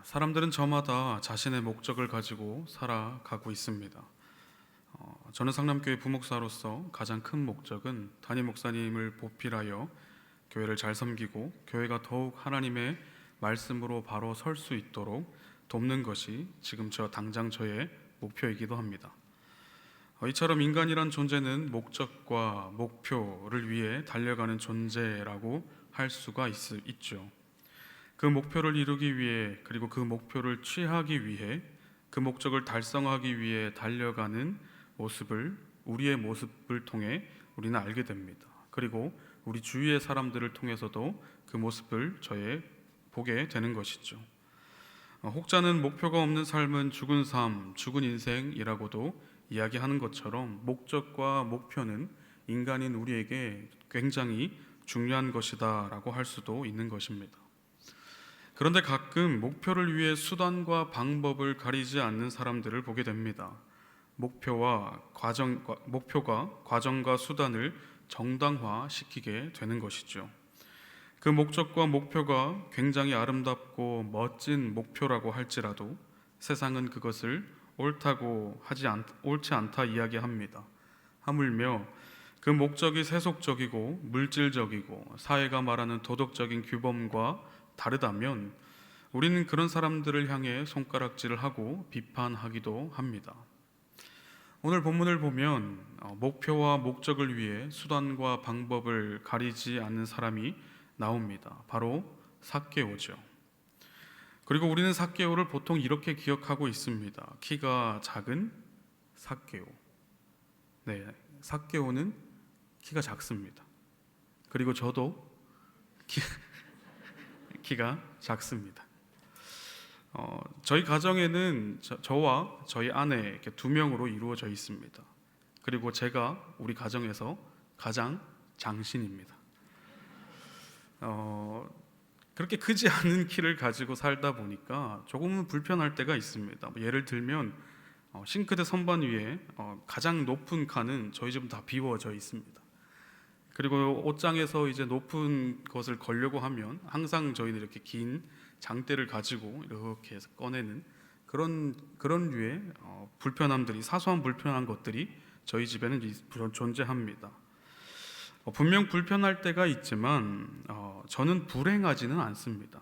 사람들은 저마다 자신의 목적을 가지고 살아가고 있습니다. 저는 상남교회 부목사로서 가장 큰 목적은 담임 목사님을 보필하여 교회를 잘 섬기고 교회가 더욱 하나님의 말씀으로 바로 설 수 있도록 돕는 것이 지금 당장 저의 목표이기도 합니다. 이처럼 인간이란 존재는 목적과 목표를 위해 달려가는 존재라고 할 수가 있죠. 그 목표를 이루기 위해, 그리고 그 목표를 취하기 위해, 그 목적을 달성하기 위해 달려가는 모습을, 우리의 모습을 통해 우리는 알게 됩니다. 그리고 우리 주위의 사람들을 통해서도 그 모습을 보게 되는 것이죠. 혹자는 목표가 없는 삶은 죽은 삶, 죽은 인생이라고도 이야기하는 것처럼 목적과 목표는 인간인 우리에게 굉장히 중요한 것이다 라고 할 수도 있는 것입니다. 그런데 가끔 목표를 위해 수단과 방법을 가리지 않는 사람들을 보게 됩니다. 목표가 과정과 수단을 정당화시키게 되는 것이죠. 그 목적과 목표가 굉장히 아름답고 멋진 목표라고 할지라도 세상은 그것을 옳지 않다 이야기합니다. 하물며 그 목적이 세속적이고 물질적이고 사회가 말하는 도덕적인 규범과 다르다면 우리는 그런 사람들을 향해 손가락질을 하고 비판하기도 합니다. 오늘 본문을 보면 목표와 목적을 위해 수단과 방법을 가리지 않는 사람이 나옵니다. 바로 삭개오죠. 그리고 우리는 삭개오를 보통 이렇게 기억하고 있습니다. 키가 작은 삭개오. 네, 삭개오는 키가 작습니다. 그리고 저도 키가 작습니다. 저희 가정에는 저와 저희 아내 이렇게 두 명으로 이루어져 있습니다. 그리고 제가 우리 가정에서 가장 장신입니다. 그렇게 크지 않은 키를 가지고 살다 보니까 조금은 불편할 때가 있습니다. 예를 들면 싱크대 선반 위에 가장 높은 칸은 저희 집은 다 비워져 있습니다. 그리고 옷장에서 이제 높은 것을 걸려고 하면 항상 저희는 이렇게 긴 장대를 가지고 이렇게 해서 꺼내는 그런 류의 불편함들이, 사소한 불편한 것들이 저희 집에는 존재합니다. 분명 불편할 때가 있지만 저는 불행하지는 않습니다.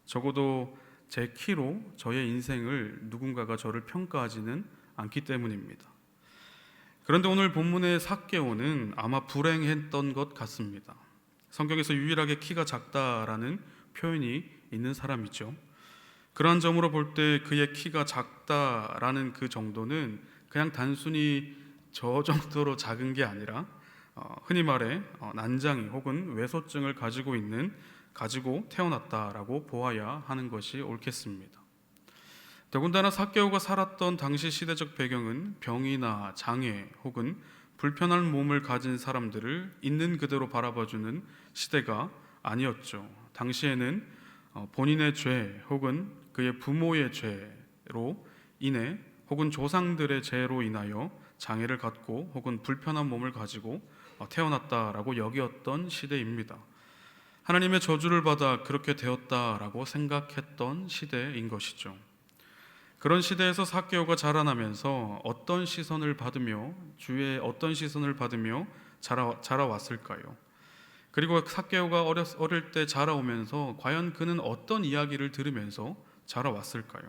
적어도 제 키로 저의 인생을 누군가가 저를 평가하지는 않기 때문입니다. 그런데 오늘 본문의 삭개오는 아마 불행했던 것 같습니다. 성경에서 유일하게 키가 작다라는 표현이 있는 사람이죠. 그러한 점으로 볼 때 그의 키가 작다라는 그 정도는 그냥 단순히 저 정도로 작은 게 아니라 흔히 말해 난장이 혹은 외소증을 가지고 태어났다라고 보아야 하는 것이 옳겠습니다. 더군다나 삭개오가 살았던 당시 시대적 배경은 병이나 장애 혹은 불편한 몸을 가진 사람들을 있는 그대로 바라봐주는 시대가 아니었죠. 당시에는 본인의 죄 혹은 그의 부모의 죄로 인해 혹은 조상들의 죄로 인하여 장애를 갖고 혹은 불편한 몸을 가지고 태어났다라고 여겼던 시대입니다. 하나님의 저주를 받아 그렇게 되었다라고 생각했던 시대인 것이죠. 그런 시대에서 삭개오가 자라나면서 어떤 시선을 받으며 주위의 어떤 시선을 받으며 자라왔을까요? 그리고 삭개오가 어릴 때 자라오면서 과연 그는 어떤 이야기를 들으면서 자라왔을까요?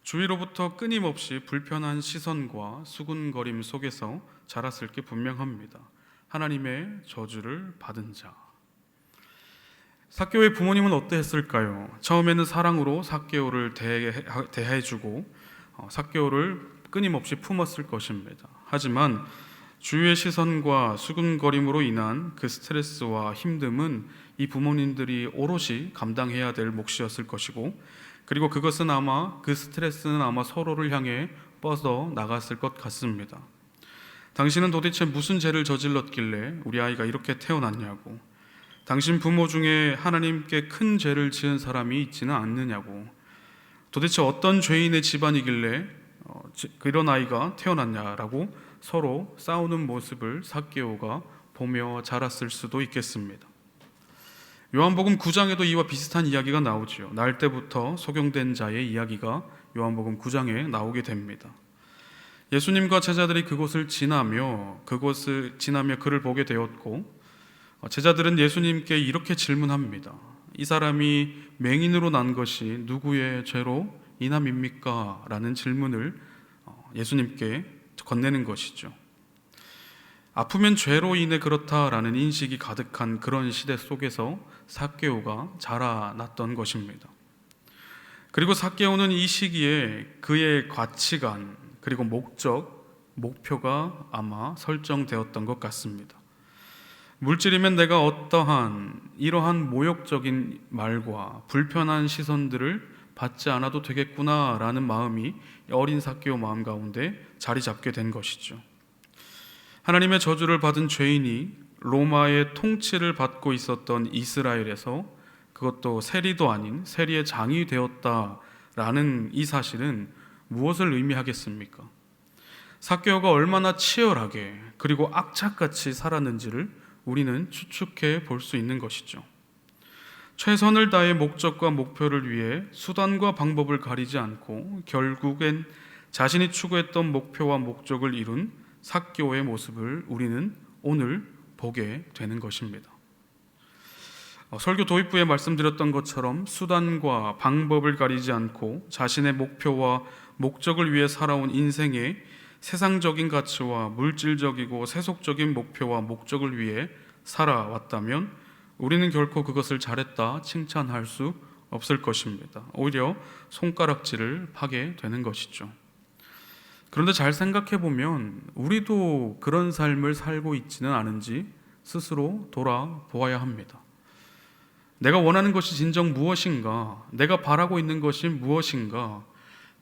주위로부터 끊임없이 불편한 시선과 수군거림 속에서 자랐을 게 분명합니다. 하나님의 저주를 받은 자. 삭개오의 부모님은 어떠했을까요? 처음에는 사랑으로 삭개오를 대해주고 삭개오를 끊임없이 품었을 것입니다. 하지만 주위의 시선과 수군거림으로 인한 그 스트레스와 힘듦은 이 부모님들이 오롯이 감당해야 될 몫이었을 것이고, 그리고 그 스트레스는 아마 서로를 향해 뻗어 나갔을 것 같습니다. 당신은 도대체 무슨 죄를 저질렀길래 우리 아이가 이렇게 태어났냐고, 당신 부모 중에 하나님께 큰 죄를 지은 사람이 있지는 않느냐고, 도대체 어떤 죄인의 집안이길래 그런 아이가 태어났냐라고 서로 싸우는 모습을 삭개오가 보며 자랐을 수도 있겠습니다. 요한복음 9장에도 이와 비슷한 이야기가 나오지요. 날 때부터 소경된 자의 이야기가 요한복음 9장에 나오게 됩니다. 예수님과 제자들이 그곳을 지나며 그를 보게 되었고, 제자들은 예수님께 이렇게 질문합니다. 이 사람이 맹인으로 난 것이 누구의 죄로 인함입니까? 라는 질문을 예수님께 건네는 것이죠. 아프면 죄로 인해 그렇다라는 인식이 가득한 그런 시대 속에서 삭개오가 자라났던 것입니다. 그리고 삭개오는 이 시기에 그의 가치관, 그리고 목표가 아마 설정되었던 것 같습니다. 물질이면 내가 이러한 모욕적인 말과 불편한 시선들을 받지 않아도 되겠구나라는 마음이 어린 삭개오 마음 가운데 자리 잡게 된 것이죠. 하나님의 저주를 받은 죄인이 로마의 통치를 받고 있었던 이스라엘에서, 그것도 세리도 아닌 세리의 장이 되었다라는 이 사실은 무엇을 의미하겠습니까? 삭개오가 얼마나 치열하게 그리고 악착같이 살았는지를 우리는 추측해 볼 수 있는 것이죠. 최선을 다해 목적과 목표를 위해 수단과 방법을 가리지 않고 결국엔 자신이 추구했던 목표와 목적을 이룬 삭개오의 모습을 우리는 오늘 보게 되는 것입니다. 설교 도입부에 말씀드렸던 것처럼 수단과 방법을 가리지 않고 자신의 목표와 목적을 위해 살아온 인생의 세상적인 가치와 물질적이고 세속적인 목표와 목적을 위해 살아왔다면 우리는 결코 그것을 잘했다 칭찬할 수 없을 것입니다. 오히려 손가락질을 하게 되는 것이죠. 그런데 잘 생각해 보면 우리도 그런 삶을 살고 있지는 않은지 스스로 돌아보아야 합니다. 내가 원하는 것이 진정 무엇인가? 내가 바라고 있는 것이 무엇인가?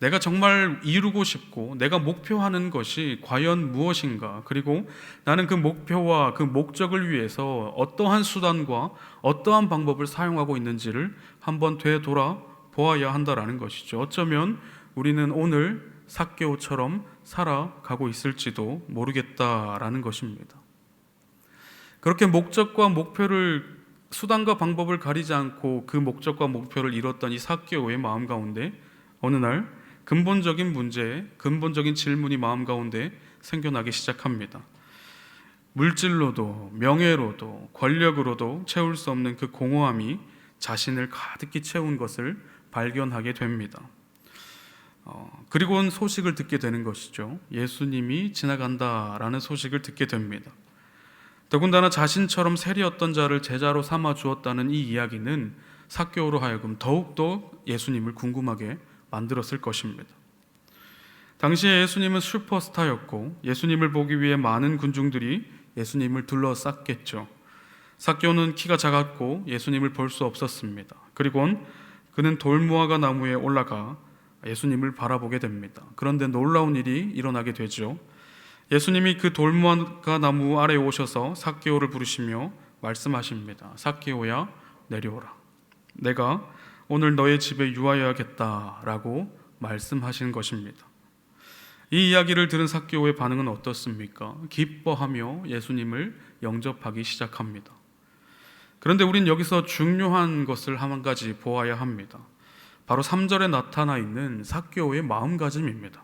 내가 정말 이루고 싶고 내가 목표하는 것이 과연 무엇인가? 그리고 나는 그 목표와 그 목적을 위해서 어떠한 수단과 어떠한 방법을 사용하고 있는지를 한번 되돌아보아야 한다라는 것이죠. 어쩌면 우리는 오늘 삭개오처럼 살아가고 있을지도 모르겠다라는 것입니다. 그렇게 목적과 목표를, 수단과 방법을 가리지 않고 그 목적과 목표를 이뤘던 이 삭개오의 마음 가운데 어느 날 근본적인 문제, 근본적인 질문이 마음 가운데 생겨나기 시작합니다. 물질로도 명예로도 권력으로도 채울 수 없는 그 공허함이 자신을 가득히 채운 것을 발견하게 됩니다. 그리고는 소식을 듣게 되는 것이죠. 예수님이 지나간다라는 소식을 듣게 됩니다. 더군다나 자신처럼 세리였던 자를 제자로 삼아 주었다는 이 이야기는 삭개오로 하여금 더욱더 예수님을 궁금하게 만들었을 것입니다. 당시에 예수님은 슈퍼스타였고 예수님을 보기 위해 많은 군중들이 예수님을 둘러쌌겠죠. 삭개오는 키가 작았고 예수님을 볼 수 없었습니다. 그리고 그는 돌무화과 나무에 올라가 예수님을 바라보게 됩니다. 그런데 놀라운 일이 일어나게 되죠. 예수님이 그 돌무화과 나무 아래에 오셔서 삭개오를 부르시며 말씀하십니다. 삭개오야, 내려오라. 내가 오늘 너의 집에 유하여야겠다라고 말씀하신 것입니다. 이 이야기를 들은 삭개오의 반응은 어떻습니까? 기뻐하며 예수님을 영접하기 시작합니다. 그런데 우린 여기서 중요한 것을 한 가지 보아야 합니다. 바로 3절에 나타나 있는 삭개오의 마음가짐입니다.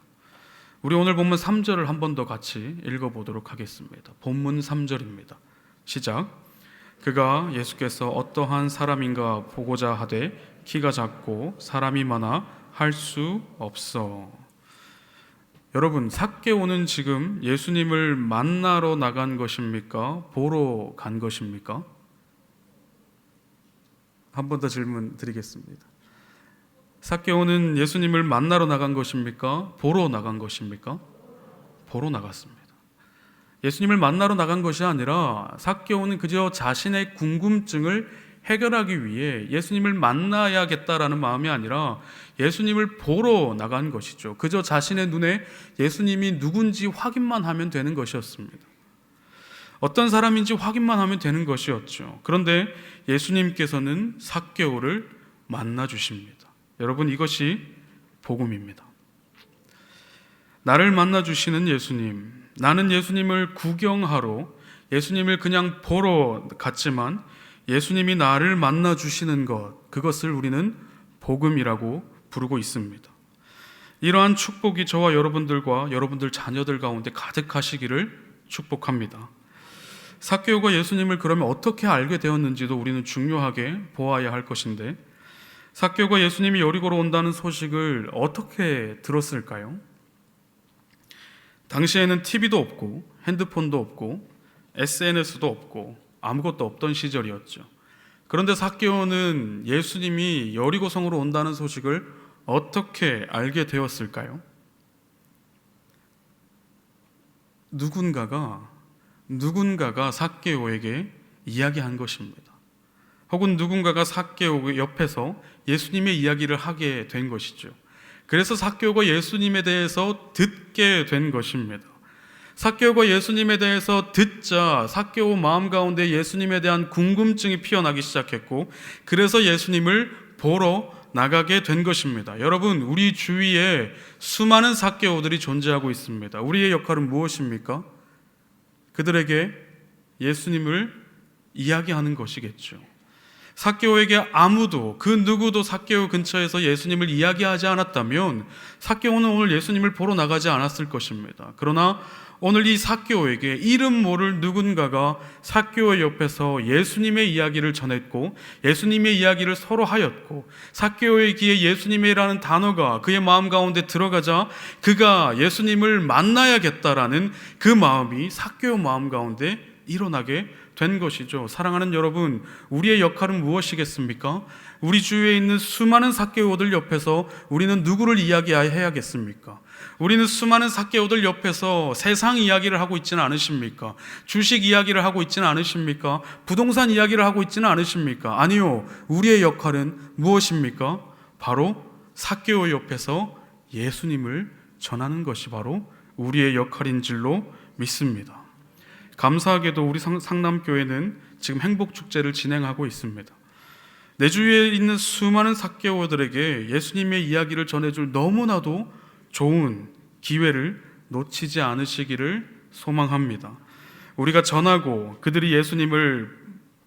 우리 오늘 본문 3절을 한 번 더 같이 읽어보도록 하겠습니다. 본문 3절입니다. 시작. 그가 예수께서 어떠한 사람인가 보고자 하되 키가 작고 사람이 많아 할 수 없어. 여러분, 삭개오는 지금 예수님을 만나러 나간 것입니까? 보러 간 것입니까? 한 번 더 질문 드리겠습니다. 삭개오는 예수님을 만나러 나간 것입니까? 보러 나간 것입니까? 보러 나갔습니다. 예수님을 만나러 나간 것이 아니라 삭개오는 그저 자신의 궁금증을 해결하기 위해 예수님을 만나야겠다라는 마음이 아니라 예수님을 보러 나간 것이죠. 그저 자신의 눈에 예수님이 누군지 확인만 하면 되는 것이었습니다. 어떤 사람인지 확인만 하면 되는 것이었죠. 그런데 예수님께서는 삭개오를 만나 주십니다. 여러분, 이것이 복음입니다. 나를 만나 주시는 예수님, 나는 예수님을 구경하러, 예수님을 그냥 보러 갔지만 예수님이 나를 만나 주시는 것, 그것을 우리는 복음이라고 부르고 있습니다. 이러한 축복이 저와 여러분들과 여러분들 자녀들 가운데 가득하시기를 축복합니다. 삭개오가 예수님을 그러면 어떻게 알게 되었는지도 우리는 중요하게 보아야 할 것인데, 삭개오가 예수님이 여리고로 온다는 소식을 어떻게 들었을까요? 당시에는 TV도 없고 핸드폰도 없고 SNS도 없고 아무것도 없던 시절이었죠. 그런데 삭개오는 예수님이 여리고성으로 온다는 소식을 어떻게 알게 되었을까요? 누군가가 삭개오에게 이야기한 것입니다. 혹은 누군가가 삭개오 옆에서 예수님의 이야기를 하게 된 것이죠. 그래서 삭개오가 예수님에 대해서 듣게 된 것입니다. 삭개오가 예수님에 대해서 듣자 삭개오 마음 가운데 예수님에 대한 궁금증이 피어나기 시작했고, 그래서 예수님을 보러 나가게 된 것입니다. 여러분, 우리 주위에 수많은 삭개오들이 존재하고 있습니다. 우리의 역할은 무엇입니까? 그들에게 예수님을 이야기하는 것이겠죠. 삭개오에게 아무도, 그 누구도 삭개오 근처에서 예수님을 이야기하지 않았다면 삭개오는 오늘 예수님을 보러 나가지 않았을 것입니다. 그러나 오늘 이 삭개오에게 이름 모를 누군가가 삭개오의 옆에서 예수님의 이야기를 전했고, 예수님의 이야기를 서로 하였고, 삭개오의 귀에 예수님이라는 단어가 그의 마음 가운데 들어가자 그가 예수님을 만나야겠다라는 그 마음이 삭개오 마음 가운데 일어나게 된 것이죠. 사랑하는 여러분, 우리의 역할은 무엇이겠습니까? 우리 주위에 있는 수많은 삭개오들 옆에서 우리는 누구를 이야기해야겠습니까? 우리는 수많은 삭개오들 옆에서 세상 이야기를 하고 있지는 않으십니까? 주식 이야기를 하고 있지는 않으십니까? 부동산 이야기를 하고 있지는 않으십니까? 아니요, 우리의 역할은 무엇입니까? 바로 삭개오 옆에서 예수님을 전하는 것이 바로 우리의 역할인 줄로 믿습니다. 감사하게도 우리 상남교회는 지금 행복축제를 진행하고 있습니다. 내 주위에 있는 수많은 삭개오들에게 예수님의 이야기를 전해줄 너무나도 좋은 기회를 놓치지 않으시기를 소망합니다. 우리가 전하고 그들이 예수님을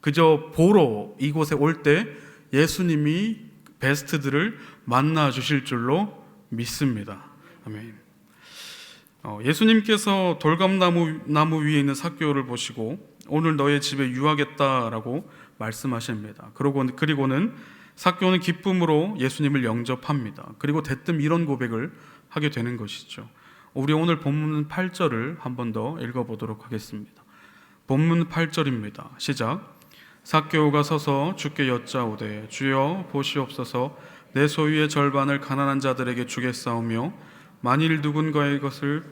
그저 보러 이곳에 올 때 예수님이 베스트들을 만나 주실 줄로 믿습니다. 아멘. 예수님께서 돌감나무 위에 있는 삭개오를 보시고 오늘 너의 집에 유하겠다라고 말씀하십니다. 그리고는 삭개오는 기쁨으로 예수님을 영접합니다. 그리고 대뜸 이런 고백을 하게 되는 것이죠. 우리 오늘 본문 8절을 한 번 더 읽어보도록 하겠습니다. 본문 8절입니다. 시작. 삭개오가 서서 주께 여짜오되 주여 보시옵소서, 내 소유의 절반을 가난한 자들에게 주겠사오며 만일 누군가의 것을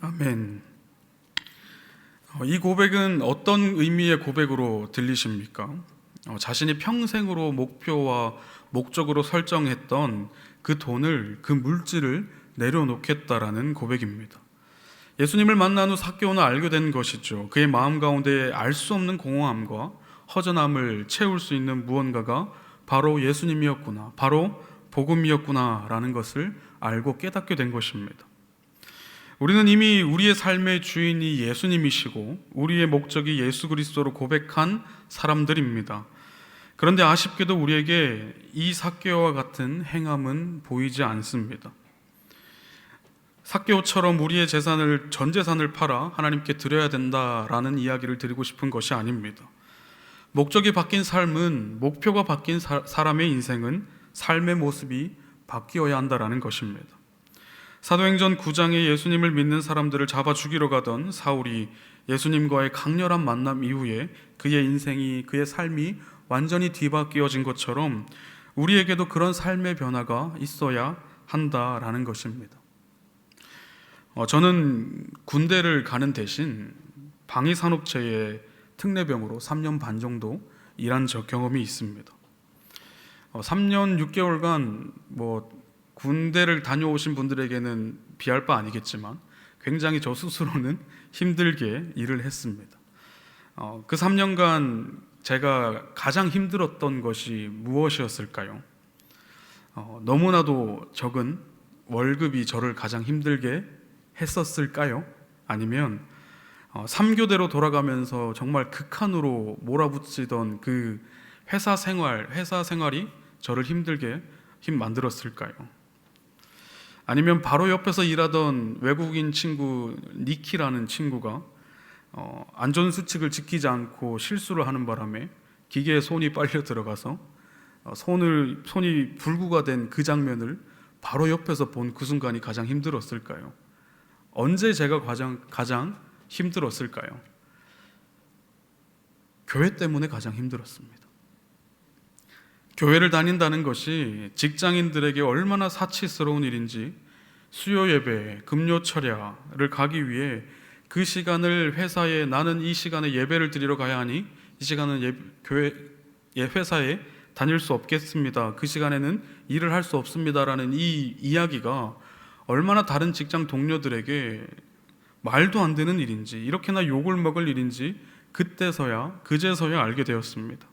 아멘. 이 고백은 어떤 의미의 고백으로 들리십니까? 자신이 평생으로 목표와 목적으로 설정했던 그 돈을, 그 물질을 내려놓겠다라는 고백입니다. 예수님을 만난 후 삭개오는 알게 된 것이죠. 그의 마음 가운데 알 수 없는 공허함과 허전함을 채울 수 있는 무언가가 바로 예수님이었구나, 바로 복음이었구나 라는 것을 알고 깨닫게 된 것입니다. 우리는 이미 우리의 삶의 주인이 예수님이시고 우리의 목적이 예수 그리스도로 고백한 사람들입니다. 그런데 아쉽게도 우리에게 이 삭개오와 같은 행함은 보이지 않습니다. 삭개오처럼 우리의 전 재산을 팔아 하나님께 드려야 된다라는 이야기를 드리고 싶은 것이 아닙니다. 목적이 바뀐 삶은, 목표가 바뀐 사람의 인생은 삶의 모습이 바뀌어야 한다라는 것입니다. 사도행전 9장에 예수님을 믿는 사람들을 잡아 죽이러 가던 사울이 예수님과의 강렬한 만남 이후에 그의 인생이, 그의 삶이 완전히 뒤바뀌어진 것처럼 우리에게도 그런 삶의 변화가 있어야 한다라는 것입니다. 저는 군대를 가는 대신 방위산업체의 특례병으로 3년 반 정도 일한 경험이 있습니다. 3년 6개월간 군대를 다녀오신 분들에게는 비할 바 아니겠지만 굉장히 저 스스로는 힘들게 일을 했습니다. 그 3년간 제가 가장 힘들었던 것이 무엇이었을까요? 너무나도 적은 월급이 저를 가장 힘들게 했었을까요? 아니면 3교대로 돌아가면서 정말 극한으로 몰아붙이던 그 회사 생활이 저를 힘들게 만들었을까요? 아니면 바로 옆에서 일하던 외국인 친구 니키라는 친구가 안전수칙을 지키지 않고 실수를 하는 바람에 기계에 손이 빨려 들어가서 손이 불구가 된 그 장면을 바로 옆에서 본 그 순간이 가장 힘들었을까요? 언제 제가 가장 힘들었을까요? 교회 때문에 가장 힘들었습니다. 교회를 다닌다는 것이 직장인들에게 얼마나 사치스러운 일인지 수요 예배, 금요 철야를 가기 위해 그 시간을 회사에 나는 이 시간에 예배를 드리러 가야 하니 이 시간은 회사에 다닐 수 없겠습니다. 그 시간에는 일을 할 수 없습니다라는 이 이야기가 얼마나 다른 직장 동료들에게 말도 안 되는 일인지 이렇게나 욕을 먹을 일인지 그제서야 알게 되었습니다.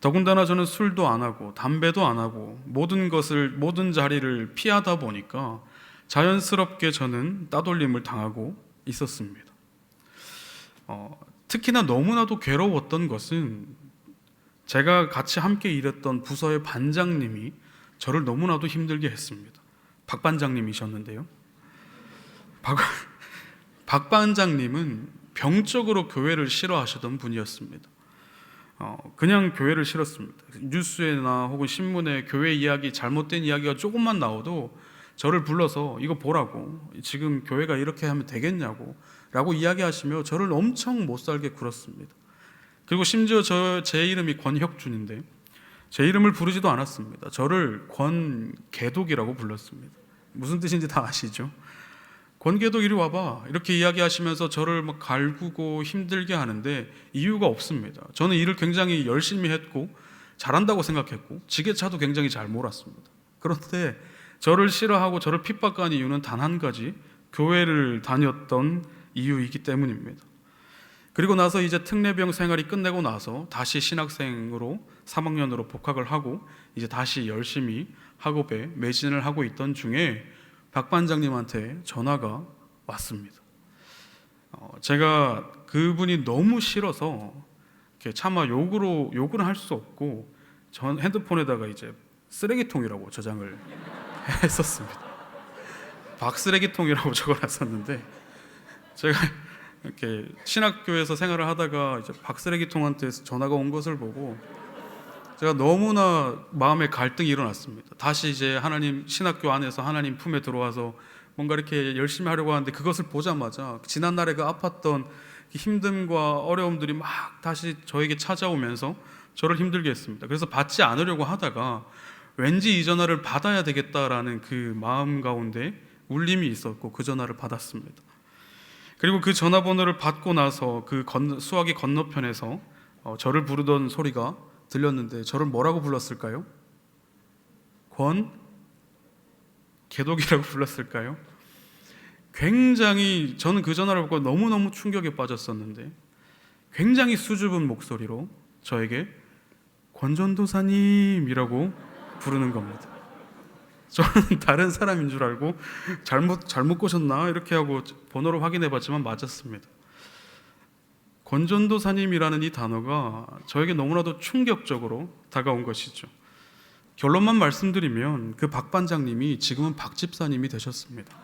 더군다나 저는 술도 안 하고 담배도 안 하고 모든 자리를 피하다 보니까 자연스럽게 저는 따돌림을 당하고 있었습니다. 특히나 너무나도 괴로웠던 것은 제가 같이 함께 일했던 부서의 반장님이 저를 너무나도 힘들게 했습니다. 박 반장님이셨는데요. 박 반장님은 병적으로 교회를 싫어하시던 분이었습니다. 그냥 교회를 싫었습니다. 뉴스에나 혹은 신문에 교회 이야기, 잘못된 이야기가 조금만 나와도 저를 불러서 이거 보라고, 지금 교회가 이렇게 하면 되겠냐고 라고 이야기하시며 저를 엄청 못살게 굴었습니다. 그리고 심지어 제 이름이 권혁준인데 제 이름을 부르지도 않았습니다. 저를 권개독이라고 불렀습니다. 무슨 뜻인지 다 아시죠? 권개독 이리 와봐 이렇게 이야기하시면서 저를 막 갈구고 힘들게 하는데 이유가 없습니다. 저는 일을 굉장히 열심히 했고 잘한다고 생각했고 지게차도 굉장히 잘 몰았습니다. 그런데 저를 싫어하고 저를 핍박한 이유는 단 한 가지, 교회를 다녔던 이유이기 때문입니다. 그리고 나서 이제 특례병 생활이 끝내고 나서 다시 신학생으로 3학년으로 복학을 하고 이제 다시 열심히 학업에 매진을 하고 있던 중에 박 반장님한테 전화가 왔습니다. 제가 그분이 너무 싫어서 차마 욕은 할 수 없고 전 핸드폰에다가 이제 쓰레기통이라고 저장을 했었습니다. 박쓰레기통이라고 적어놨었는데 제가 이렇게 신학교에서 생활을 하다가 이제 박쓰레기통한테 전화가 온 것을 보고 제가 너무나 마음에 갈등이 일어났습니다. 다시 이제 신학교 안에서 하나님 품에 들어와서 뭔가 이렇게 열심히 하려고 하는데 그것을 보자마자 지난날에 그 아팠던 힘듦과 어려움들이 막 다시 저에게 찾아오면서 저를 힘들게 했습니다. 그래서 받지 않으려고 하다가 왠지 이 전화를 받아야 되겠다라는 그 마음 가운데 울림이 있었고 그 전화를 받았습니다. 그리고 그 전화번호를 받고 나서 그 수화기 건너편에서 저를 부르던 소리가 들렸는데 저를 뭐라고 불렀을까요? 개독이라고 불렀을까요? 굉장히 저는 그 전화를 받고 너무너무 충격에 빠졌었는데 굉장히 수줍은 목소리로 저에게 권전도사님이라고 부르는 겁니다. 저는 다른 사람인 줄 알고 잘못 꼬셨나 이렇게 하고 번호를 확인해 봤지만 맞았습니다. 권전도사님이라는 이 단어가 저에게 너무나도 충격적으로 다가온 것이죠. 결론만 말씀드리면 그 박 반장님이 지금은 박 집사님이 되셨습니다.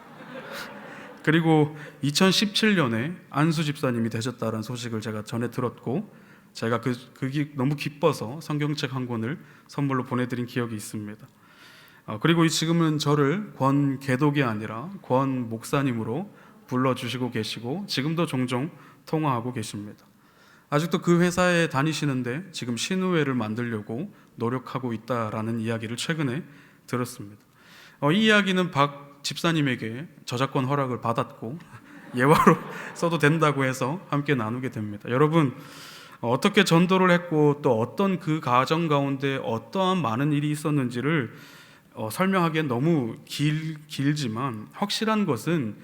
그리고 2017년에 안수 집사님이 되셨다는 소식을 제가 전에 들었고 제가 그게 너무 기뻐서 성경책 한 권을 선물로 보내드린 기억이 있습니다. 그리고 지금은 저를 권 개독이 아니라 권 목사님으로 불러주시고 계시고 지금도 종종 통화하고 계십니다. 아직도 그 회사에 다니시는데 지금 신우회를 만들려고 노력하고 있다라는 이야기를 최근에 들었습니다. 이 이야기는 박 집사님에게 저작권 허락을 받았고 예화로 써도 된다고 해서 함께 나누게 됩니다. 여러분, 어떻게 전도를 했고 또 어떤 그 가정 가운데 어떠한 많은 일이 있었는지를 설명하기엔 너무 길지만 확실한 것은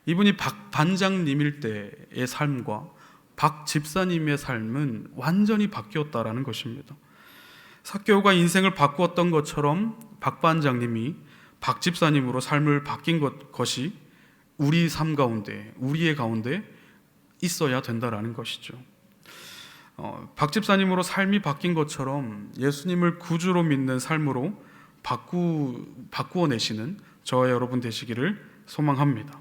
이분이 박 반장님일 때의 삶과 박 집사님의 삶은 완전히 바뀌었다라는 것입니다. 사개오가 인생을 바꾸었던 것처럼 박 반장님이 박 집사님으로 삶을 바뀐 것이 우리의 가운데 있어야 된다라는 것이죠. 박 집사님으로 삶이 바뀐 것처럼 예수님을 구주로 믿는 삶으로 바꾸어 내시는 저와 여러분 되시기를 소망합니다.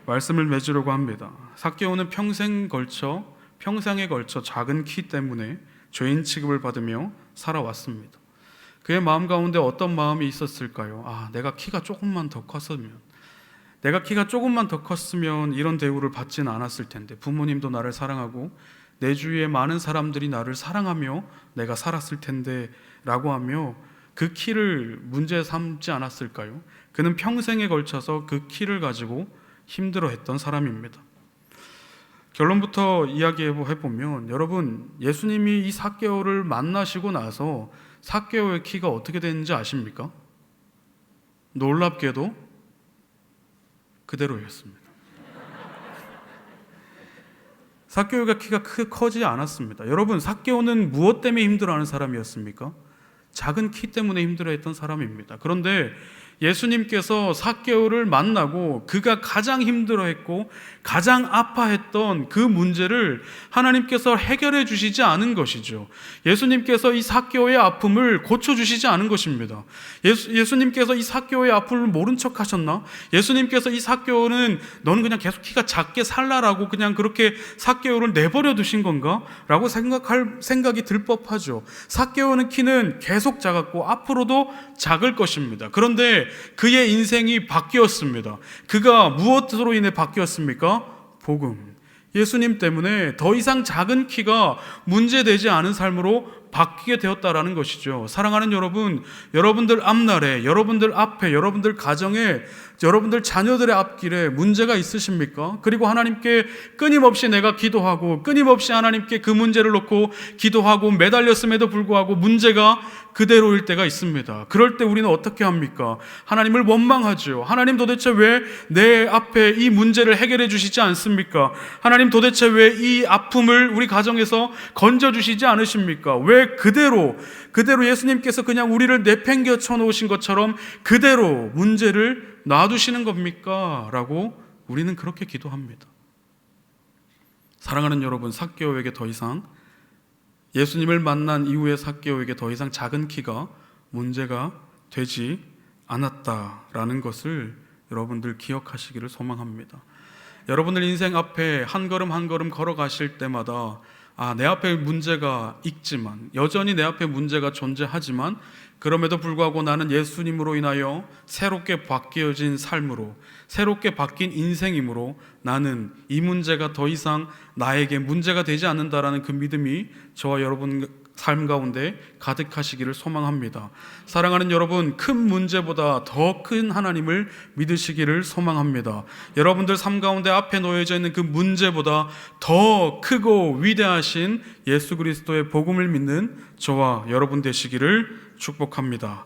말씀을 맺으려고 합니다. 삭개오는 평생에 걸쳐 작은 키 때문에 죄인 취급을 받으며 살아왔습니다. 그의 마음 가운데 어떤 마음이 있었을까요? 내가 키가 조금만 더 컸으면 이런 대우를 받지는 않았을 텐데, 부모님도 나를 사랑하고 내 주위에 많은 사람들이 나를 사랑하며 내가 살았을 텐데 라고 하며 그 키를 문제 삼지 않았을까요? 그는 평생에 걸쳐서 그 키를 가지고 힘들어했던 사람입니다. 결론부터 이야기해보면, 여러분, 예수님이 이 삭개오를 만나시고 나서 삭개오의 키가 어떻게 됐는지 아십니까? 놀랍게도 그대로였습니다. 삭개오가 키가 커지지 않았습니다. 여러분, 삭개오는 무엇 때문에 힘들어하는 사람이었습니까? 작은 키 때문에 힘들어했던 사람입니다. 그런데 예수님께서 삭개오를 만나고 그가 가장 힘들어했고 가장 아파했던 그 문제를 하나님께서 해결해 주시지 않은 것이죠. 예수님께서 이 삭개오의 아픔을 고쳐주시지 않은 것입니다. 예수님께서 이 삭개오의 아픔을 모른 척 하셨나? 예수님께서 이 삭개오는 너는 그냥 계속 키가 작게 살라라고 그냥 그렇게 삭개오를 내버려 두신 건가? 라고 생각이 들 법하죠. 삭개오는 키는 계속 작았고 앞으로도 작을 것입니다. 그런데 그의 인생이 바뀌었습니다. 그가 무엇으로 인해 바뀌었습니까? 복음. 예수님 때문에 더 이상 작은 키가 문제되지 않은 삶으로 바뀌게 되었다라는 것이죠. 사랑하는 여러분, 여러분들 앞날에, 여러분들 앞에, 여러분들 가정에, 여러분들 자녀들의 앞길에 문제가 있으십니까? 그리고 하나님께 끊임없이 내가 기도하고 끊임없이 하나님께 그 문제를 놓고 기도하고 매달렸음에도 불구하고 문제가 그대로일 때가 있습니다. 그럴 때 우리는 어떻게 합니까? 하나님을 원망하죠. 하나님 도대체 왜 내 앞에 이 문제를 해결해 주시지 않습니까? 하나님 도대체 왜 이 아픔을 우리 가정에서 건져주시지 않으십니까? 왜 그대로 예수님께서 그냥 우리를 내팽개쳐 놓으신 것처럼 그대로 문제를 놔두시는 겁니까? 라고 우리는 그렇게 기도합니다. 사랑하는 여러분, 삭개오에게 더 이상, 예수님을 만난 이후에 삭개오에게 더 이상 작은 키가 문제가 되지 않았다라는 것을 여러분들 기억하시기를 소망합니다. 여러분들 인생 앞에 한 걸음 한 걸음 걸어가실 때마다 내 앞에 문제가 있지만, 여전히 내 앞에 문제가 존재하지만 그럼에도 불구하고 나는 예수님으로 인하여 새롭게 바뀌어진 삶으로, 새롭게 바뀐 인생이므로 나는 이 문제가 더 이상 나에게 문제가 되지 않는다라는 그 믿음이 저와 여러분 삶 가운데 가득하시기를 소망합니다. 사랑하는 여러분, 큰 문제보다 더 큰 하나님을 믿으시기를 소망합니다. 여러분들 삶 가운데 앞에 놓여져 있는 그 문제보다 더 크고 위대하신 예수 그리스도의 복음을 믿는 저와 여러분 되시기를 축복합니다.